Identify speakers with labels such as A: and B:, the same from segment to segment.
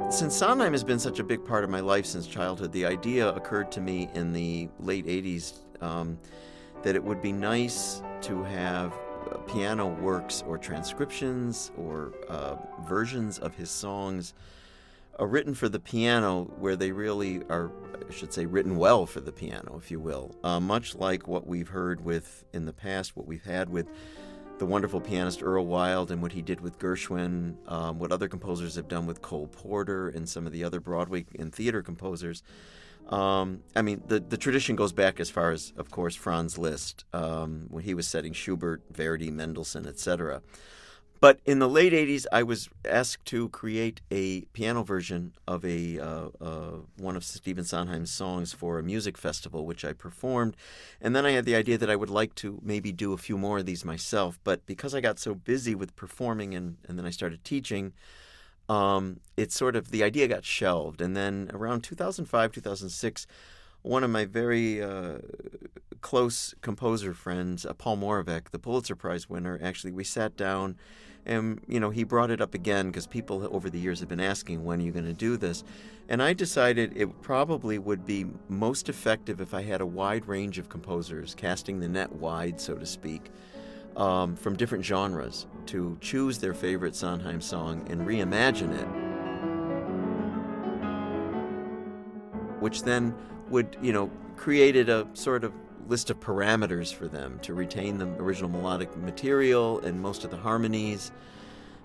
A: Since Sondheim has been such a big part of my life since childhood, the idea occurred to me in the late 80s that it would be nice to have piano works or transcriptions or versions of his songs written for the piano where they really are, I should say, written well for the piano, if you will. Much like what we've heard with, in the past, what we've had with the wonderful pianist Earl Wild and what he did with Gershwin, what other composers have done with Cole Porter and some of the other Broadway and theater composers. The tradition goes back as far as, of course, Franz Liszt, when he was setting Schubert, Verdi, Mendelssohn, etc. But in the late 80s, I was asked to create a piano version of one of Stephen Sondheim's songs for a music festival, which I performed. And then I had the idea that I would like to maybe do a few more of these myself. But because I got so busy with performing and then I started teaching, it's sort of, the idea got shelved. And then around 2005, 2006, one of my very close composer friends, Paul Moravec, the Pulitzer Prize winner, actually, we sat down and, he brought it up again because people over the years have been asking, when are you going to do this? And I decided it probably would be most effective if I had a wide range of composers, casting the net wide, so to speak, from different genres, to choose their favorite Sondheim song and reimagine it, which then would, created a sort of list of parameters for them to retain the original melodic material and most of the harmonies,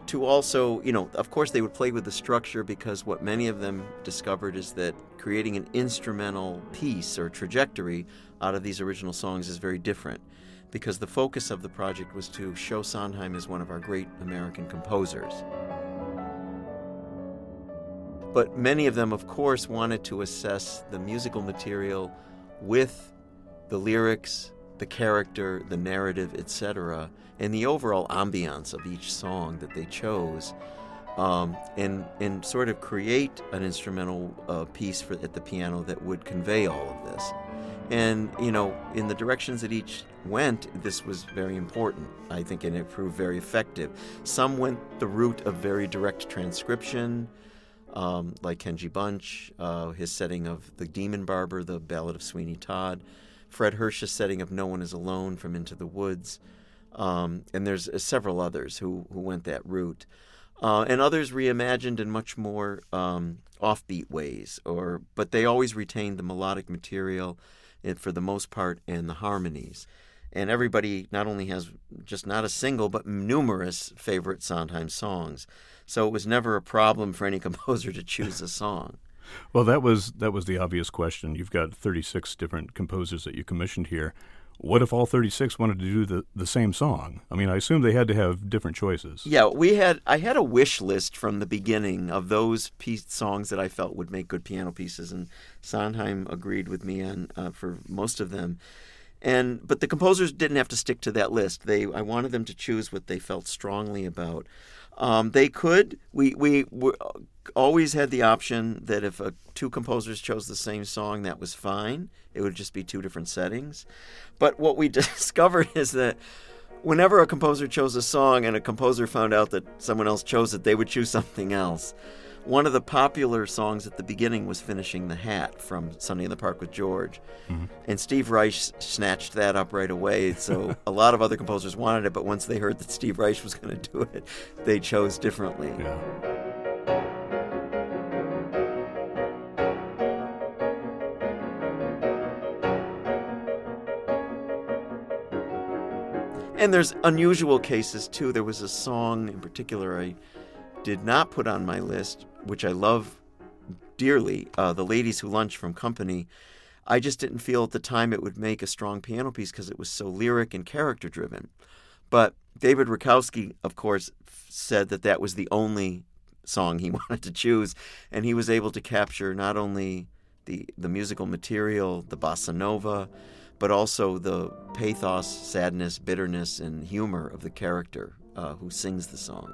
A: to also, of course they would play with the structure, because what many of them discovered is that creating an instrumental piece or trajectory out of these original songs is very different, because the focus of the project was to show Sondheim as one of our great American composers. But many of them, of course, wanted to assess the musical material with the lyrics, the character, the narrative, etc., and the overall ambiance of each song that they chose, and sort of create an instrumental piece at the piano that would convey all of this. And, in the directions that each went, this was very important, I think, and it proved very effective. Some went the route of very direct transcription, like Kenji Bunch, his setting of The Demon Barber, the Ballad of Sweeney Todd, Fred Hirsch's setting of No One Is Alone from Into the Woods, and there's several others who went that route. And others reimagined in much more offbeat ways, but they always retained the melodic material, for the most part, and the harmonies. And everybody not only has just not a single, but numerous favorite Sondheim songs. So it was never a problem for any composer to choose a song.
B: Well, that was the obvious question. You've got 36 different composers that you commissioned here. What if all 36 wanted to do the same song? I mean, I assume they had to have different choices.
A: Yeah, I had a wish list from the beginning of those songs that I felt would make good piano pieces, and Sondheim agreed with me on for most of them. But the composers didn't have to stick to that list. I wanted them to choose what they felt strongly about. They could. We always had the option that if two composers chose the same song, that was fine. It would just be two different settings. But what we discovered is that whenever a composer chose a song and a composer found out that someone else chose it, they would choose something else. One of the popular songs at the beginning was Finishing the Hat from Sunday in the Park with George. Mm-hmm. And Steve Reich snatched that up right away. So a lot of other composers wanted it, but once they heard that Steve Reich was going to do it, they chose differently.
B: Yeah.
A: And there's unusual cases, too. There was a song in particular I did not put on my list, which I love dearly, The Ladies Who Lunch from Company. I just didn't feel at the time it would make a strong piano piece because it was so lyric and character-driven. But David Rakowski, of course, said that was the only song he wanted to choose, and he was able to capture not only the musical material, the bossa nova, but also the pathos, sadness, bitterness, and humor of the character who sings the song.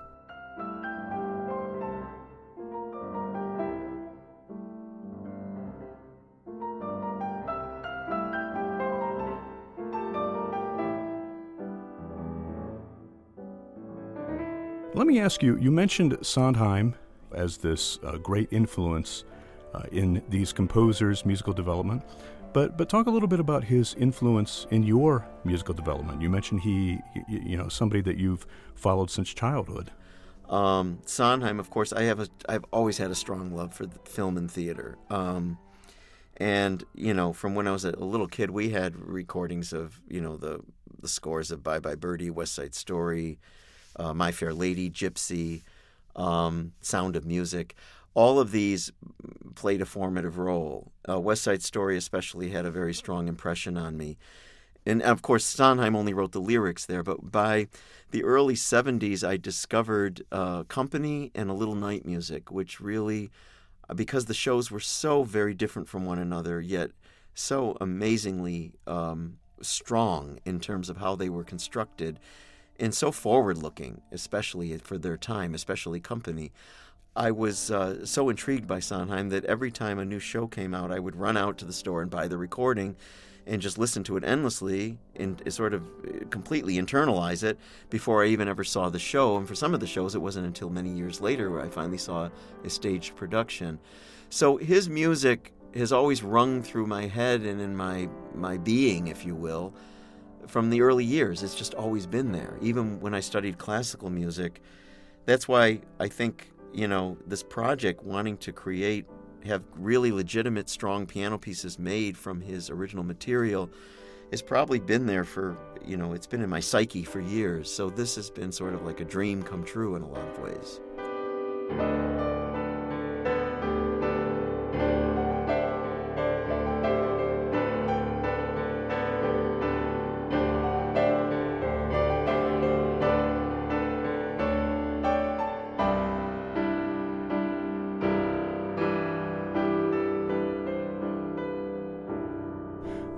B: Let me ask you, you mentioned Sondheim as this great influence in these composers' musical development. But talk a little bit about his influence in your musical development. You mentioned somebody that you've followed since childhood.
A: Sondheim, of course, I've always had a strong love for the film and theater. And, from when I was a little kid, we had recordings of, the scores of Bye Bye Birdie, West Side Story, My Fair Lady, Gypsy, Sound of Music. All of these played a formative role. West Side Story especially had a very strong impression on me. And, of course, Sondheim only wrote the lyrics there, but by the early 70s, I discovered company and a little night music, which really, because the shows were so very different from one another, yet so amazingly strong in terms of how they were constructed, and so forward-looking, especially for their time, especially company. I was so intrigued by Sondheim that every time a new show came out, I would run out to the store and buy the recording and just listen to it endlessly and sort of completely internalize it before I even ever saw the show. And for some of the shows, it wasn't until many years later where I finally saw a staged production. So his music has always rung through my head and in my being, if you will, from the early years. It's just always been there. Even when I studied classical music, that's why I think, this project, wanting to have really legitimate, strong piano pieces made from his original material, has probably been there for, it's been in my psyche for years. So this has been sort of like a dream come true in a lot of ways.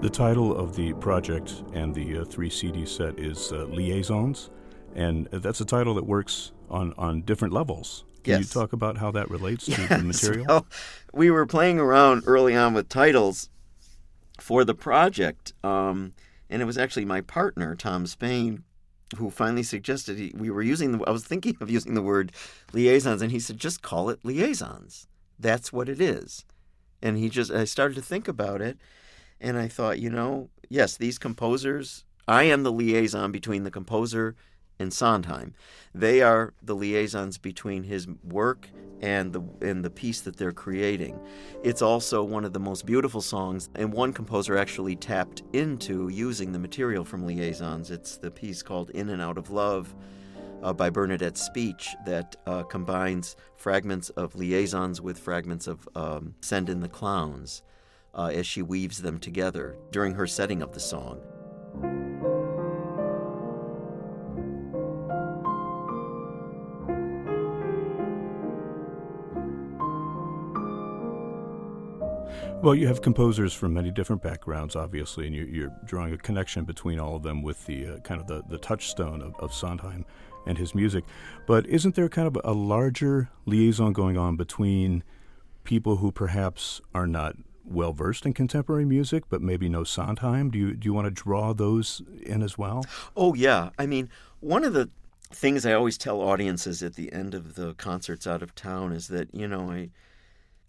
B: The title of the project and the 3 CD set is Liaisons, and that's a title that works on different levels. Can you talk about how that relates to the material?
A: Well, we were playing around early on with titles for the project, and it was actually my partner, Tom Spain, who finally suggested I was thinking of using the word liaisons, and he said, just call it Liaisons. That's what it is. And I started to think about it. And I thought, yes, these composers, I am the liaison between the composer and Sondheim. They are the liaisons between his work and the piece that they're creating. It's also one of the most beautiful songs, and one composer actually tapped into using the material from Liaisons. It's the piece called In and Out of Love by Bernadette Speech that combines fragments of Liaisons with fragments of Send in the Clowns. As she weaves them together during her setting of the song.
B: Well, you have composers from many different backgrounds, obviously, and you're drawing a connection between all of them with the kind of the touchstone of Sondheim and his music. But isn't there kind of a larger liaison going on between people who perhaps are not well-versed in contemporary music, but maybe know Sondheim? Do you want to draw those in as well?
A: Oh, yeah. I mean, one of the things I always tell audiences at the end of the concerts out of town is that,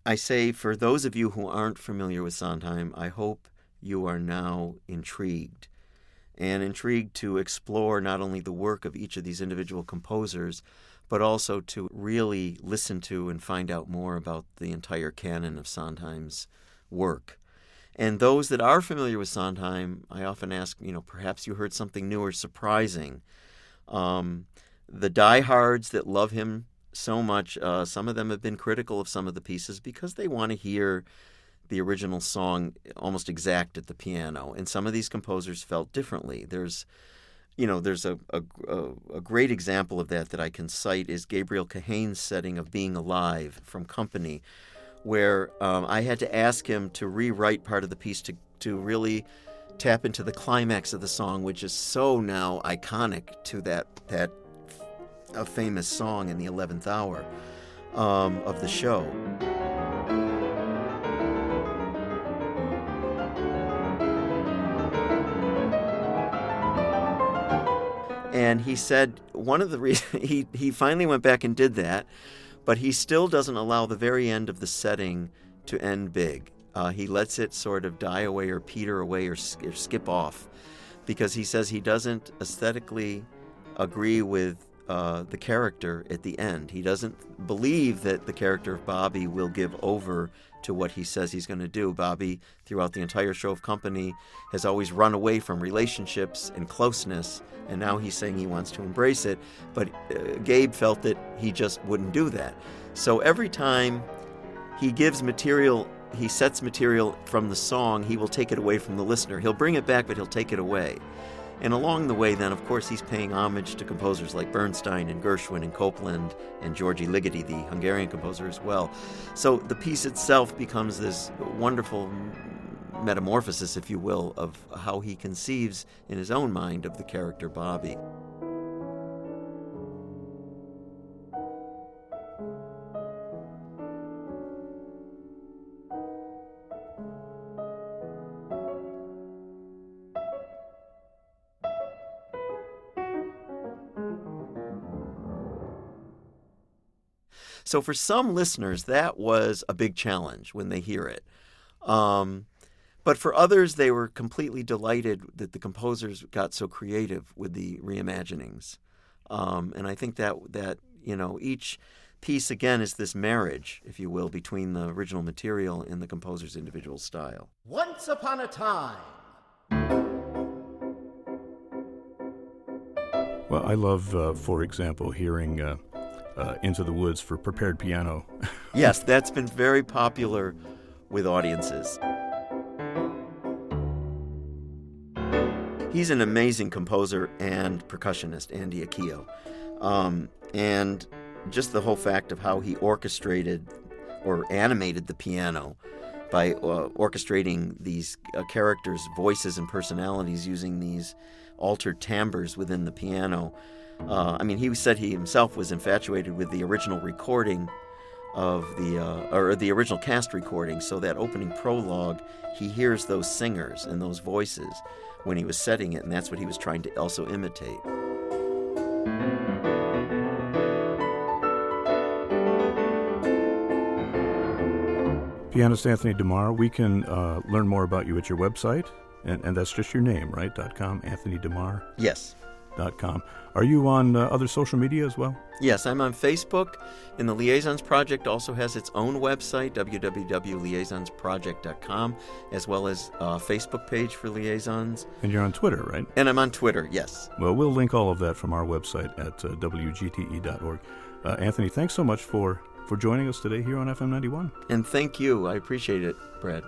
A: I say, for those of you who aren't familiar with Sondheim, I hope you are now intrigued to explore not only the work of each of these individual composers, but also to really listen to and find out more about the entire canon of Sondheim's work. And those that are familiar with Sondheim, I often ask, perhaps you heard something new or surprising. The diehards that love him so much, some of them have been critical of some of the pieces because they want to hear the original song almost exact at the piano. And some of these composers felt differently. There's a great example of that I can cite is Gabriel Kahane's setting of Being Alive from Company, where I had to ask him to rewrite part of the piece to really tap into the climax of the song, which is so now iconic to that a famous song in the 11th hour of the show. And he said one of the reasons he finally went back and did that, but he still doesn't allow the very end of the setting to end big. He lets it sort of die away or peter away or skip off, because he says he doesn't aesthetically agree with the character at the end. He doesn't believe that the character of Bobby will give over to what he says he's going to do. Bobby, throughout the entire show of company, has always run away from relationships and closeness, and now he's saying he wants to embrace it, but Gabe felt that he just wouldn't do that. So every time he gives material, he sets material from the song, he will take it away from the listener. He'll bring it back, but he'll take it away. And along the way, then, of course, he's paying homage to composers like Bernstein and Gershwin and Copland and György Ligeti, the Hungarian composer, as well. So the piece itself becomes this wonderful metamorphosis, if you will, of how he conceives in his own mind of the character Bobby. So for some listeners, that was a big challenge when they hear it. But for others, they were completely delighted that the composers got so creative with the reimaginings. And I think that each piece, again, is this marriage, if you will, between the original material and the composer's individual style.
C: Once upon a time.
B: Well, I love, for example, hearing Into the Woods for prepared piano.
A: Yes, that's been very popular with audiences. He's an amazing composer and percussionist, Andy Akio. And just the whole fact of how he orchestrated or animated the piano by orchestrating these characters' voices and personalities using these altered timbres within the piano. He said he himself was infatuated with the original recording of the original cast recording. So that opening prologue, he hears those singers and those voices when he was setting it, and that's what he was trying to also imitate.
B: Pianist Anthony DeMar, we can learn more about you at your website, and that's just your name, right? .com, Anthony DeMar?
A: Yes.
B: .com. Are you on other social media as well?
A: Yes, I'm on Facebook, and the Liaisons Project also has its own website, www.liaisonsproject.com, as well as a Facebook page for Liaisons.
B: And you're on Twitter, right?
A: And I'm on Twitter, yes.
B: Well, we'll link all of that from our website at wgte.org. Anthony, thanks so much for joining us today here on FM 91.
A: And thank you. I appreciate it, Brad.